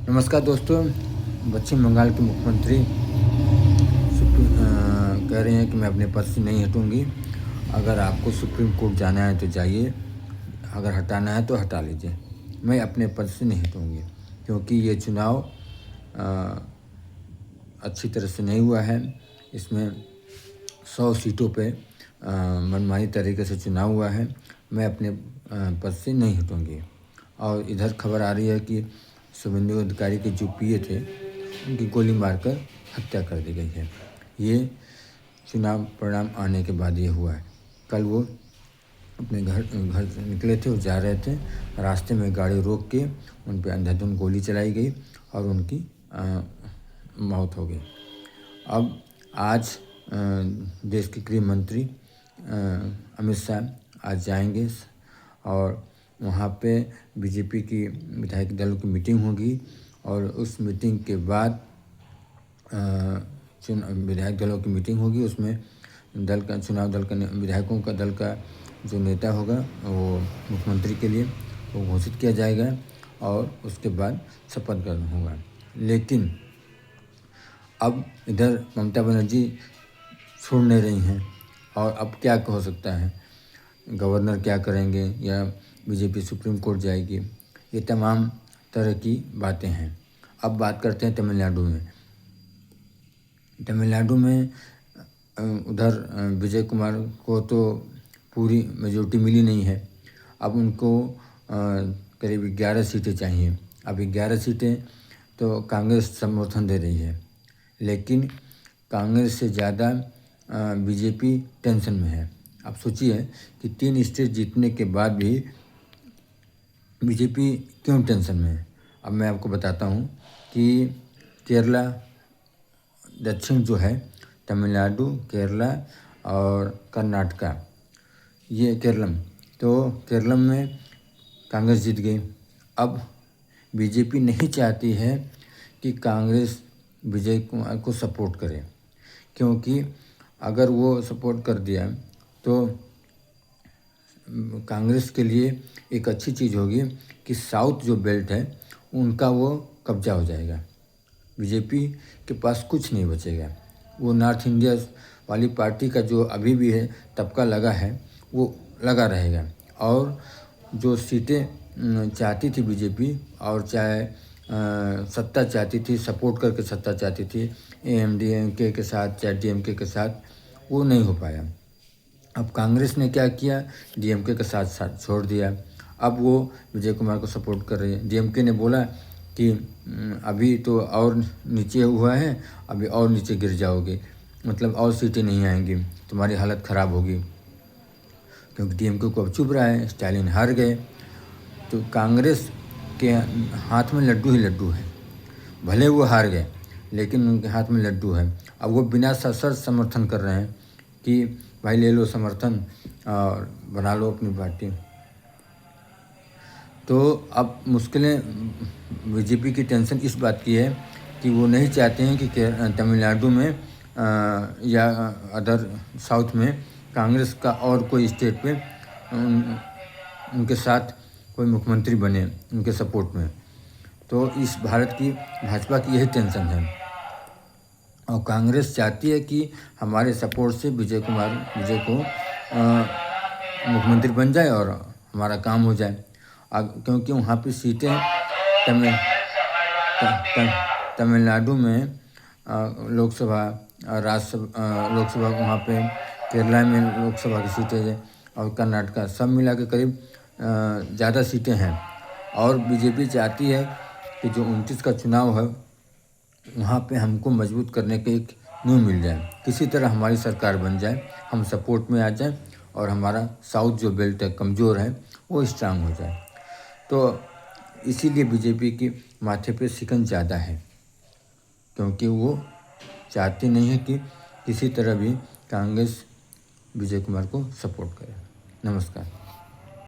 नमस्कार दोस्तों। पश्चिम बंगाल के मुख्यमंत्री कह रहे हैं कि मैं अपने पद से नहीं हटूंगी। अगर आपको सुप्रीम कोर्ट जाना है तो जाइए, अगर हटाना है तो हटा लीजिए। मैं अपने पद से नहीं हटूंगी क्योंकि ये चुनाव अच्छी तरह से नहीं हुआ है। इसमें 100 सीटों पे मनमानी तरीके से चुनाव हुआ है। मैं अपने पद से नहीं हटूंगी। और इधर खबर आ रही है कि शुभेंदु अधिकारी के जो पीए थे उनकी गोली मारकर हत्या कर दी गई है। ये चुनाव परिणाम आने के बाद ये हुआ है। कल वो अपने घर से निकले थे, वो जा रहे थे, रास्ते में गाड़ी रोक के उन पर अंधाधुंध गोली चलाई गई और उनकी मौत हो गई। अब आज देश के गृह मंत्री अमित शाह आज जाएंगे और वहाँ पे बीजेपी की विधायक दल की मीटिंग होगी और उस मीटिंग के बाद विधायक दलों की मीटिंग होगी। उसमें चुनाव दल का विधायकों का दल का जो नेता होगा वो मुख्यमंत्री के लिए वो घोषित किया जाएगा और उसके बाद शपथ ग्रहण होगा। लेकिन अब इधर ममता बनर्जी छोड़ नहीं रही हैं और अब क्या हो सकता है, गवर्नर क्या करेंगे या बीजेपी सुप्रीम कोर्ट जाएगी, ये तमाम तरह की बातें हैं। अब बात करते हैं तमिलनाडु में। तमिलनाडु में उधर विजय कुमार को तो पूरी मेजोरिटी मिली नहीं है। अब उनको करीब 11 सीटें चाहिए। अब 11 सीटें तो कांग्रेस समर्थन दे रही है, लेकिन कांग्रेस से ज़्यादा बीजेपी टेंशन में है। आप सोचिए कि 3 स्टेट जीतने के बाद भी बीजेपी क्यों टेंशन में है। अब मैं आपको बताता हूँ कि केरला, दक्षिण जो है तमिलनाडु, केरला और कर्नाटका, ये केरलम, तो केरलम में कांग्रेस जीत गई। अब बीजेपी नहीं चाहती है कि कांग्रेस विजय कुमार को सपोर्ट करे, क्योंकि अगर वो सपोर्ट कर दिया तो कांग्रेस के लिए एक अच्छी चीज़ होगी कि साउथ जो बेल्ट है उनका वो कब्जा हो जाएगा। बीजेपी के पास कुछ नहीं बचेगा। वो नॉर्थ इंडिया वाली पार्टी का जो अभी भी है तबका लगा है वो लगा रहेगा। और जो सीटें चाहती थी बीजेपी, और चाहे सत्ता चाहती थी, सपोर्ट करके सत्ता चाहती थी एमडीएमके के साथ, चाहे डीएमके के साथ, वो नहीं हो पाया। अब कांग्रेस ने क्या किया, डीएमके के साथ साथ छोड़ दिया। अब वो विजय कुमार को सपोर्ट कर रही है। डीएमके ने बोला कि अभी तो और नीचे हुआ है, अभी और नीचे गिर जाओगे, मतलब और सीटें नहीं आएंगी, तुम्हारी हालत ख़राब होगी। क्योंकि डीएमके को अब चुभ रहा है, स्टालिन हार गए, तो कांग्रेस के हाथ में लड्डू ही लड्डू है। भले वो हार गए लेकिन उनके हाथ में लड्डू है। अब वो बिना सशर्त समर्थन कर रहे हैं कि भाई ले लो समर्थन और बना लो अपनी पार्टी। तो अब मुश्किलें, बीजेपी की टेंशन इस बात की है कि वो नहीं चाहते हैं कि तमिलनाडु में या अदर साउथ में कांग्रेस का और कोई स्टेट पे उनके साथ कोई मुख्यमंत्री बने उनके सपोर्ट में। तो इस भाजपा की यही टेंशन है। और कांग्रेस चाहती है कि हमारे सपोर्ट से विजय को मुख्यमंत्री बन जाए और हमारा काम हो जाए। क्योंकि वहाँ पे सीटें तमिलनाडु में लोकसभा, राज्यसभा, लोकसभा वहाँ पे, केरला में लोकसभा की सीटें हैं और कर्नाटका, सब मिला के करीब ज़्यादा सीटें हैं। और बीजेपी चाहती है कि जो 29 का चुनाव है वहाँ पे हमको मजबूत करने के एक नींव मिल जाए, किसी तरह हमारी सरकार बन जाए, हम सपोर्ट में आ जाए और हमारा साउथ जो बेल्ट है कमज़ोर है वो स्ट्रांग हो जाए। तो इसीलिए बीजेपी की माथे पे शिकन ज़्यादा है, क्योंकि वो चाहती नहीं है कि किसी तरह भी कांग्रेस विजय कुमार को सपोर्ट करे। नमस्कार।